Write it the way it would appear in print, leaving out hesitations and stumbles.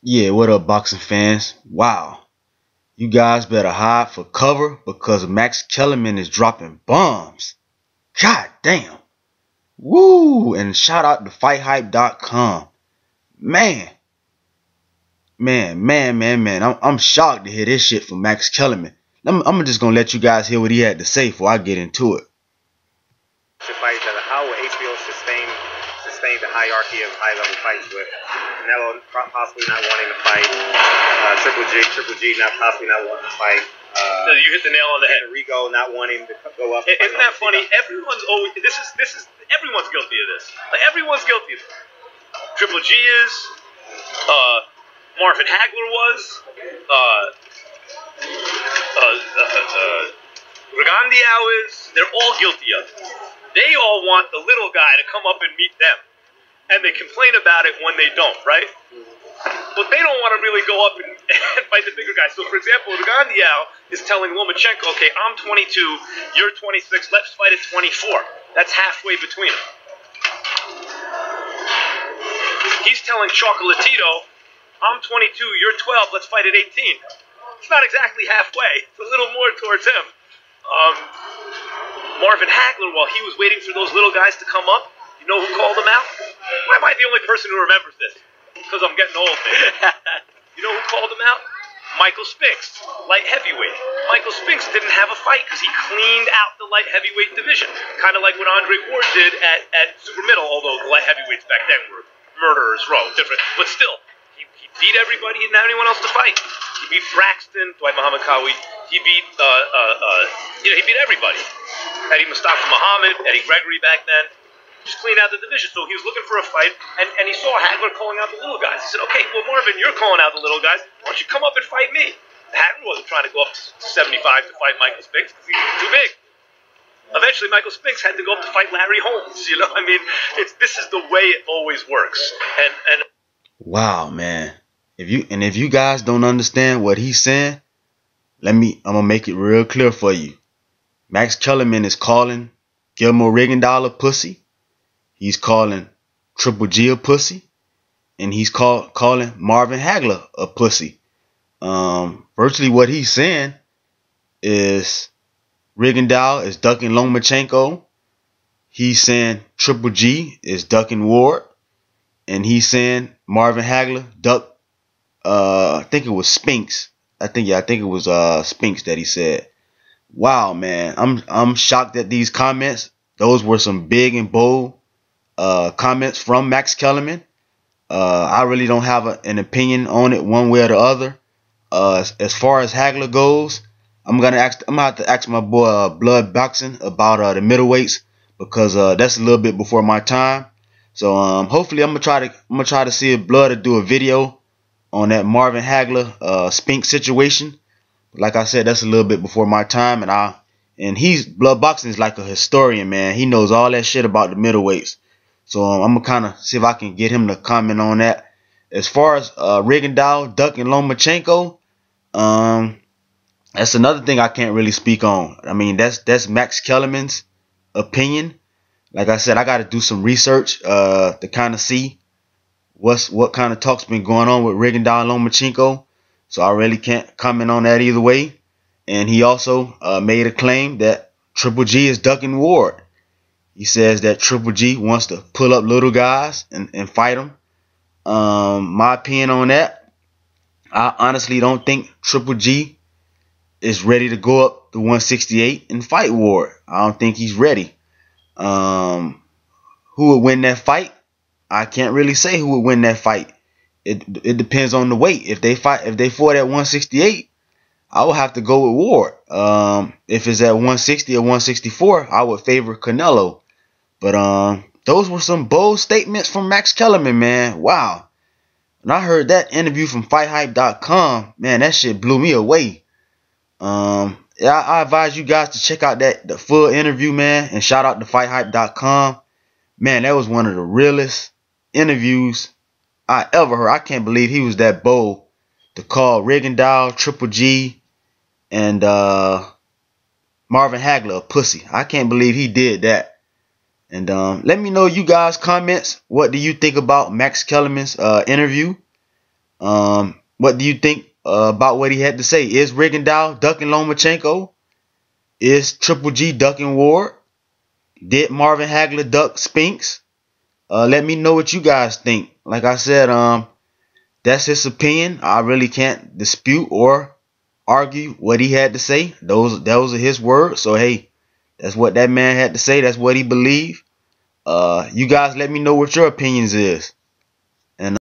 Yeah, what up, boxing fans? Wow. You guys better hide for cover because Max Kellerman is dropping bombs. God damn. Woo! And shout out to FightHype.com. Man. I'm shocked to hear this shit from Max Kellerman. I'm just gonna let you guys hear what he had to say before I get into it. How will HBO sustain the hierarchy of high-level fights with Canelo possibly not wanting to fight, Triple G possibly not wanting to fight. You hit the nail on the head. Rigondeaux not wanting to go up. Isn't that funny? Everyone's always everyone's guilty of this. Like everyone's guilty of this. Triple G is. Marvin Hagler was. Rigondeaux is. They're all guilty of it. They all want the little guy to come up and meet them. And they complain about it when they don't, right? But they don't want to really go up and fight the bigger guy. So, for example, Rigondeaux is telling Lomachenko, okay, I'm 22, you're 26, let's fight at 24. That's halfway between them. He's telling Chocolatito, I'm 22, you're 12, let's fight at 18. It's not exactly halfway. It's a little more towards him. Marvin Hagler, while he was waiting for those little guys to come up, you know who called him out? Why am I the only person who remembers this? Because I'm getting old, man. You know who called him out? Michael Spinks, light heavyweight. Michael Spinks didn't have a fight because he cleaned out the light heavyweight division. Kind of like what Andre Ward did at super middle, although the light heavyweights back then were murderers row, different. But still, he beat everybody. He didn't have anyone else to fight. He beat Braxton, Dwight Muhammad Kawi. He beat, he beat everybody. Eddie Mustafa Muhammad, Eddie Gregory back then. Just cleaned out the division. So he was looking for a fight, and he saw Hagler calling out the little guys. He said, okay, well, Marvin, you're calling out the little guys. Why don't you come up and fight me? Hagler wasn't trying to go up to 75 to fight Michael Spinks because he was too big. Eventually, Michael Spinks had to go up to fight Larry Holmes. You know, I mean, this is the way it always works. And wow, man. If you guys don't understand what he's saying, I'm gonna make it real clear for you. Max Kellerman is calling Gilmore Rigondeaux a pussy. He's calling Triple G a pussy, and he's calling Marvin Hagler a pussy. Virtually what he's saying is Rigondeaux is ducking Lomachenko. He's saying Triple G is ducking Ward, and he's saying Marvin Hagler ducked. I think it was Spinks. I think it was Spinks that he said. Wow, man, I'm shocked at these comments. Those were some big and bold comments from Max Kellerman. I really don't have an opinion on it one way or the other. As far as Hagler goes, I'm gonna have to ask my boy Blood Boxing about the middleweights because that's a little bit before my time. So hopefully I'm gonna try to see if Blood will do a video on that Marvin Hagler Spink situation. Like I said, that's a little bit before my time, and Blood Boxing is like a historian, man. He knows all that shit about the middleweights. So I'm gonna kind of see if I can get him to comment on that. As far as Rigondeaux ducking Lomachenko, that's another thing I can't really speak on. I mean, that's Max Kellerman's opinion. Like I said, I got to do some research to kind of see what kind of talks been going on with Rigondeaux and Lomachenko. So I really can't comment on that either way. And he also made a claim that Triple G is ducking Ward. He says that Triple G wants to pull up little guys and fight them. My opinion on that, I honestly don't think Triple G is ready to go up to 168 and fight Ward. I don't think he's ready. Who would win that fight? I can't really say who would win that fight. It depends on the weight. If they fought at 168, I would have to go with Ward. If it's at 160 or 164, I would favor Canelo. But those were some bold statements from Max Kellerman, man. Wow. When I heard that interview from FightHype.com, man, that shit blew me away. Yeah, I advise you guys to check out the full interview, man, and shout out to FightHype.com. Man, that was one of the realest interviews I ever heard. I can't believe he was that bold to call Rigondeaux, Triple G, and Marvin Hagler a pussy. I can't believe he did that. And let me know you guys comments. What do you think about Max Kellerman's interview? What do you think about what he had to say? Is Rigondeaux ducking Lomachenko? Is Triple G ducking Ward? Did Marvin Hagler duck Spinks? Let me know what you guys think. Like I said, that's his opinion. I really can't dispute or argue what he had to say. Those are his words. So hey, that's what that man had to say. That's what he believed. You guys let me know what your opinions is. And